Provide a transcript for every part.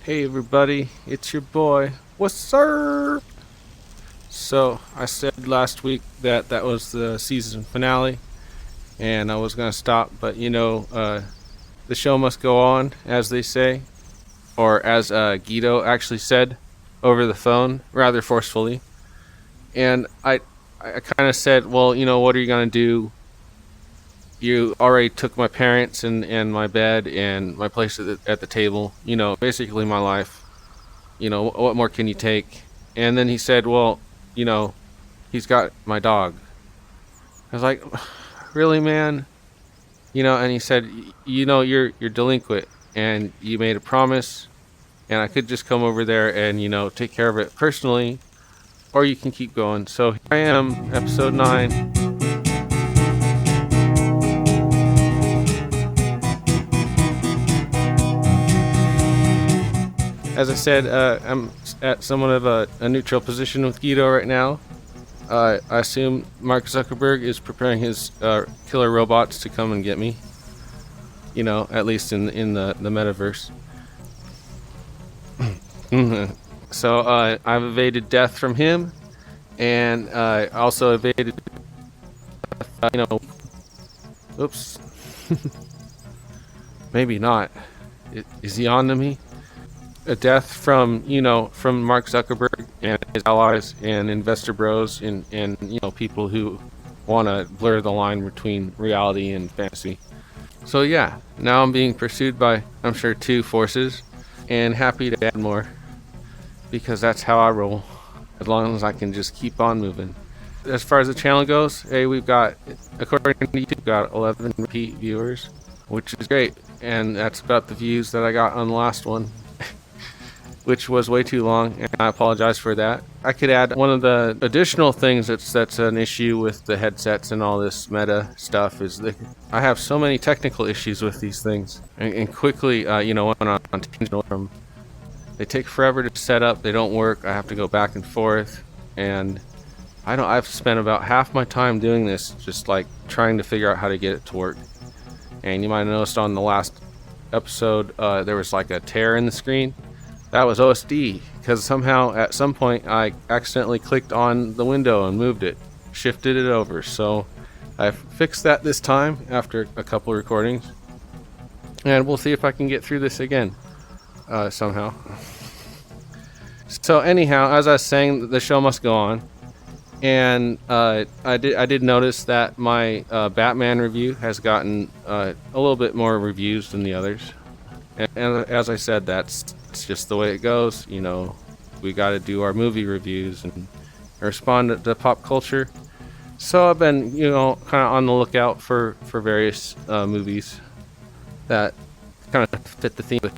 Hey everybody, it's your boy. What's up? So I said last week that that was the season finale, and I was gonna stop, but the show must go on, as they say, or as Guido actually said over the phone, rather forcefully. And I kind of said, well, what are you gonna do? You already took my parents and my bed and my place at the table. Basically my life. What more can you take? And then he said, well, you know, he's got my dog. I was like, really, man? And he said, you're delinquent and you made a promise and I could just come over there and, take care of it personally, or you can keep going. So here I am, episode 9. As I said, I'm at somewhat of a neutral position with Guido right now. I assume Mark Zuckerberg is preparing his killer robots to come and get me. At least in the metaverse. So I've evaded death from him, and also evaded. You know, oops. Maybe not. Is he on to me? A death from Mark Zuckerberg and his allies and investor bros and people who want to blur the line between reality and fantasy. So yeah, now I'm being pursued by, I'm sure, 2 forces, and happy to add more, because that's how I roll, as long as I can just keep on moving. As far as the channel goes, hey, we've got, according to YouTube, got 11 repeat viewers, which is great, and that's about the views that I got on the last one, which was way too long, and I apologize for that. I could add one of the additional things that's an issue with the headsets and all this meta stuff is that I have so many technical issues with these things, and quickly, when I'm on tangent from, they take forever to set up. They don't work. I have to go back and forth, and I've spent about half my time doing this, just like trying to figure out how to get it to work. And you might have noticed on the last episode, there was like a tear in the screen. That was OSD, because somehow at some point I accidentally clicked on the window and moved it, shifted it over. So I fixed that this time after a couple recordings, and we'll see if I can get through this again somehow. So anyhow, as I was saying, the show must go on, and I did notice that my Batman review has gotten a little bit more reviews than the others, and as I said, it's just the way it goes. We got to do our movie reviews and respond to pop culture. So I've been, kind of on the lookout for various movies that kind of fit the theme.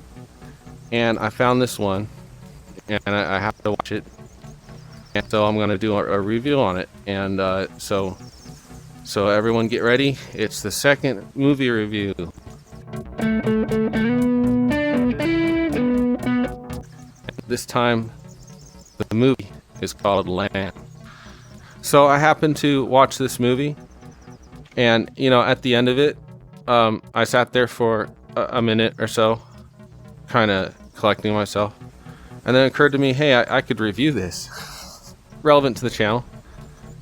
And I found this one, and I have to watch it. And so I'm going to do a review on it. And so everyone get ready. It's the second movie review. This time, the movie is called Lamb. So I happened to watch this movie, and at the end of it, I sat there for a minute or so, kind of collecting myself, and then it occurred to me, hey, I could review this, relevant to the channel,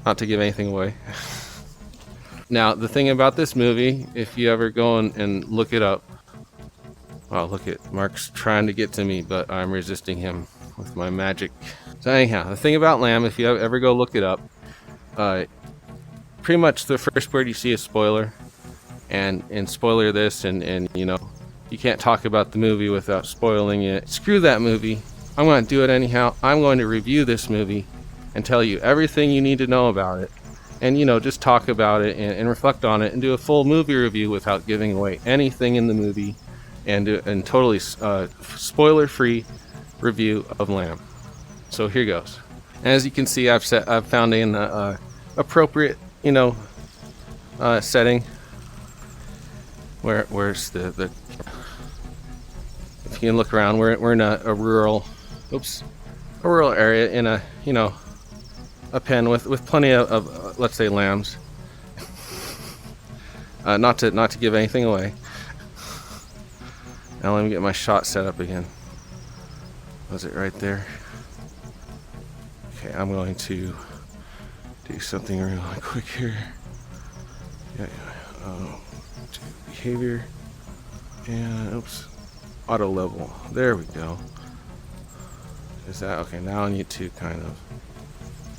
not to give anything away. Now, the thing about this movie, if you ever go and look it up, wow, look at Mark's trying to get to me, but I'm resisting him with my magic. So anyhow, the thing about Lamb, if you ever go look it up, pretty much the first word you see is spoiler, and spoiler this, and you can't talk about the movie without spoiling it. Screw that movie. I'm going to do it anyhow. I'm going to review this movie and tell you everything you need to know about it, and just talk about it and reflect on it and do a full movie review without giving away anything in the movie, and totally spoiler-free review of Lamb. So here goes. As you can see, I've found an appropriate setting. Where's the if you can look around, we're in a rural area in a pen with plenty of let's say lambs. Not to give anything away. Now let me get my shot set up again. Was it right there? Okay, I'm going to do something really quick here. Yeah. To behavior. And, oops. Auto level. There we go. Is that okay? Now I need to kind of.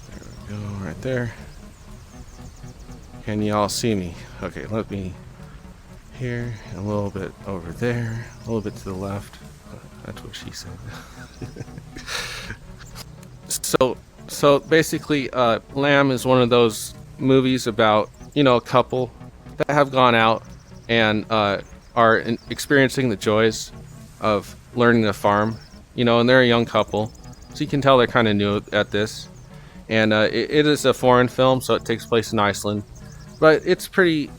There we go, right there. Can you all see me? Okay, let me. Here, a little bit over there, a little bit to the left. That's what she said. So basically, Lamb is one of those movies about a couple that have gone out and are experiencing the joys of learning to farm. And they're a young couple, so you can tell they're kind of new at this. And it is a foreign film, so it takes place in Iceland, but it's pretty,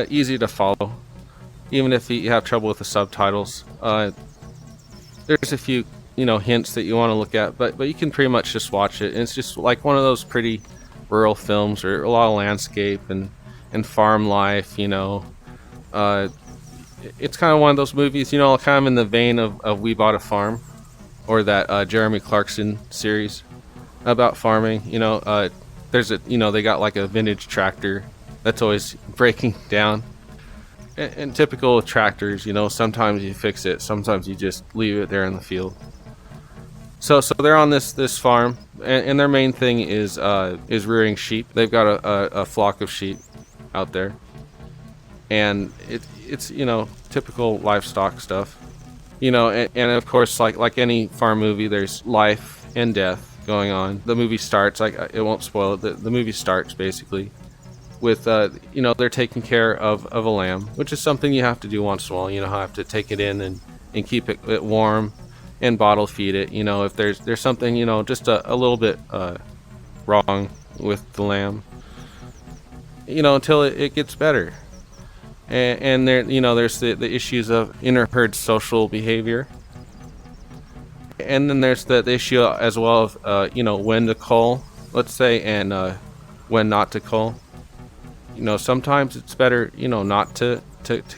easy to follow, even if you have trouble with the subtitles. There's a few, hints that you want to look at, but you can pretty much just watch it. And it's just like one of those pretty rural films, or a lot of landscape and farm life. It's kind of one of those movies, kind of in the vein of We Bought a Farm, or that Jeremy Clarkson series about farming. There's they got like a vintage tractor that's always breaking down. And typical with tractors, sometimes you fix it, sometimes you just leave it there in the field. So they're on this farm, and their main thing is rearing sheep. They've got a flock of sheep out there, and it's typical livestock stuff. And of course, like any farm movie, there's life and death going on. The movie starts, it won't spoil it. The movie starts basically with they're taking care of a lamb, which is something you have to do once in a while. Have to take it in and keep it warm and bottle feed it. If there's something just a little bit wrong with the lamb, until it gets better. And there there's the issues of inter-herd social behavior, and then there's the issue as well of when to cull, let's say, and when not to cull. Sometimes it's better, not to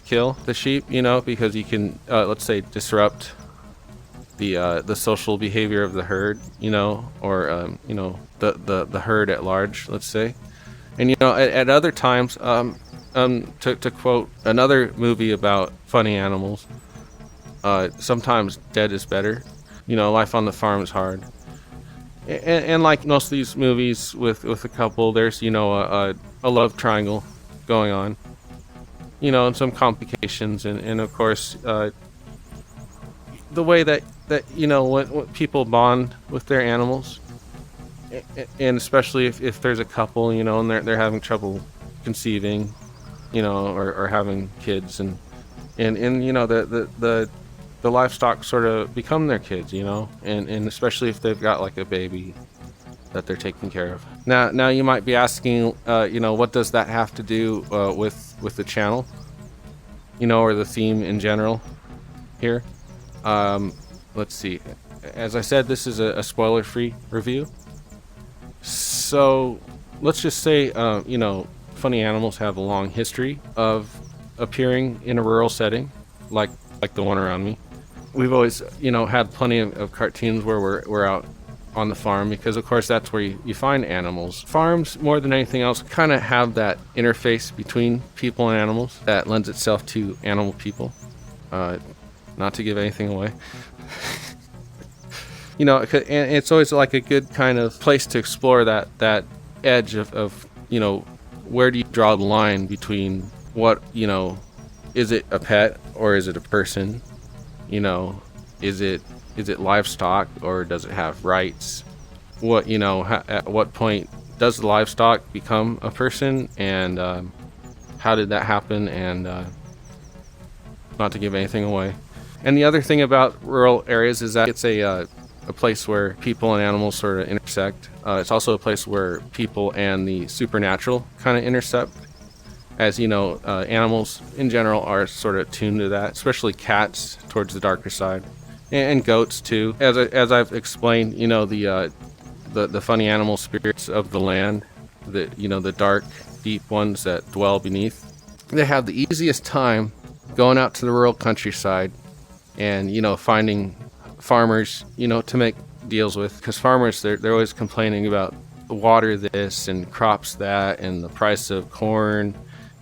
kill the sheep, because you can, let's say, disrupt the social behavior of the herd, or the herd at large, let's say. And at other times, to quote another movie about funny animals, sometimes dead is better. Life on the farm is hard. And like most of these movies with a couple, there's a love triangle going on, and some complications, and of course the way that when people bond with their animals, and especially if there's a couple, and they're having trouble conceiving, or having kids, and the livestock sort of become their kids, and especially if they've got like a baby that they're taking care of. Now you might be asking, what does that have to do with the channel, or the theme in general here? Let's see. As I said, this is a spoiler-free review. So let's just say, funny animals have a long history of appearing in a rural setting, like the one around me. We've always, had plenty of cartoons where we're out on the farm, because of course that's where you find animals. Farms, more than anything else, kind of have that interface between people and animals that lends itself to animal people. Not to give anything away. And it's always like a good kind of place to explore that edge of where do you draw the line between what, is it a pet or is it a person? Is it livestock, or does it have rights? What, at what point does the livestock become a person, and how did that happen? And not to give anything away. And the other thing about rural areas is that it's a place where people and animals sort of intersect. It's also a place where people and the supernatural kind of intersect. As animals in general are sort of tuned to that, especially cats towards the darker side, and goats too. As I've explained, the funny animal spirits of the land, the dark, deep ones that dwell beneath. They have the easiest time going out to the rural countryside and finding farmers, to make deals with, because farmers, they're always complaining about water this and crops that and the price of corn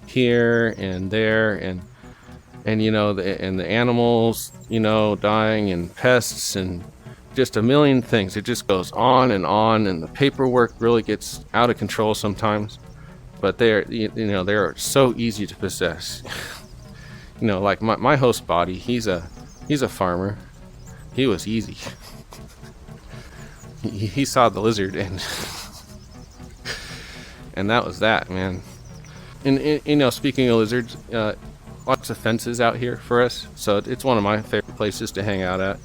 here and there, and the animals, dying, and pests, and just a million things. It just goes on, and the paperwork really gets out of control sometimes. But they're so easy to possess. Like my host body, he's a farmer. He was easy. He saw the lizard, and and that was that, man. And speaking of lizards, lots of fences out here for us, so it's one of my favorite places to hang out at.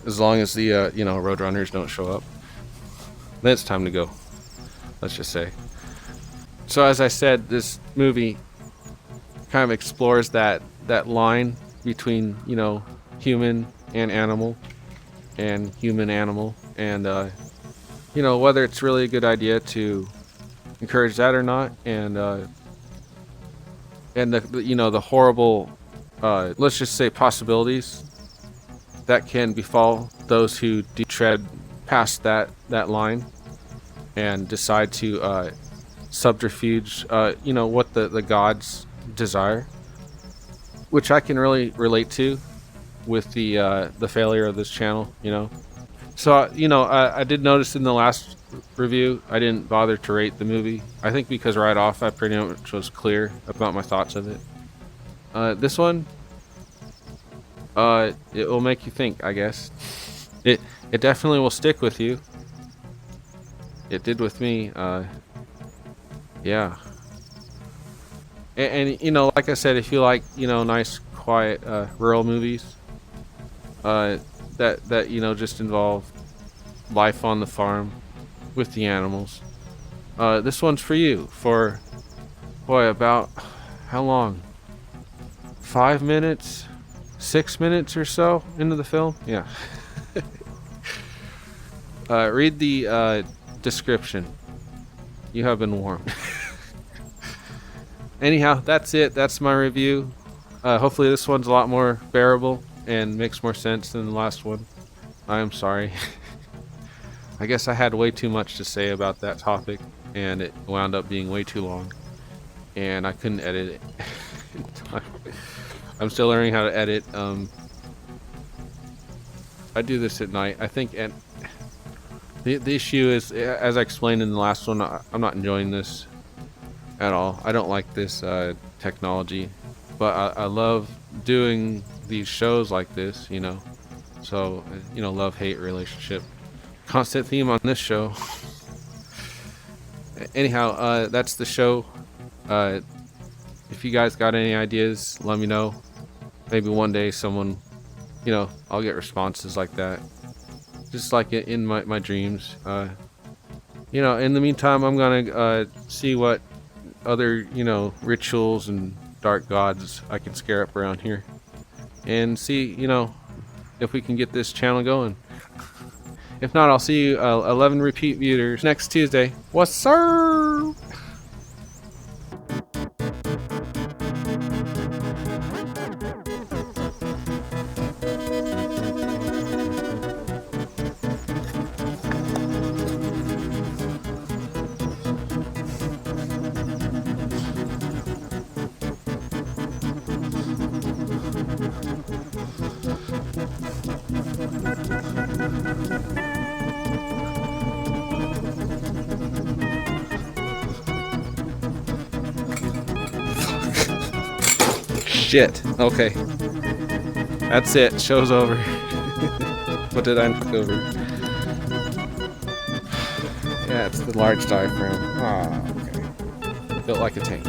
As long as the roadrunners don't show up, then it's time to go. Let's just say. So as I said, this movie kind of explores that line between human and animal, and whether it's really a good idea to encourage that or not, and the horrible, let's just say, possibilities that can befall those who do tread past that line and decide to subterfuge what the gods desire, which I can really relate to with the failure of this channel. So I did notice in the last review I didn't bother to rate the movie. I think because right off I pretty much was clear about my thoughts of it. This one, it will make you think, I guess. It definitely will stick with you. It did with me. Yeah. And like I said, if you like nice, quiet, rural movies that just involve life on the farm with the animals, this one's for you. For about how long? 5 minutes, 6 minutes or so into the film. Yeah. Read the description. You have been warned. Anyhow, that's it. That's my review. Hopefully this one's a lot more bearable and makes more sense than the last one. I am sorry. I guess I had way too much to say about that topic, and it wound up being way too long, and I couldn't edit it. I'm still learning how to edit. I do this at night. I think, and the issue is, as I explained in the last one, I'm not enjoying this at all. I don't like this technology, but I love doing these shows like this, so love-hate relationship, constant theme on this show. Anyhow, that's the show. If you guys got any ideas, let me know. Maybe one day someone, I'll get responses like that, just like in my dreams. In the meantime, I'm gonna see what other rituals and dark gods I can scare up around here, and see if we can get this channel going. If not, I'll see you 11 repeat viewers next Tuesday. What's sir? Shit. Okay. That's it. Show's over. What did I knock over? Yeah, it's the large diaphragm. Ah, okay. Built like a tank.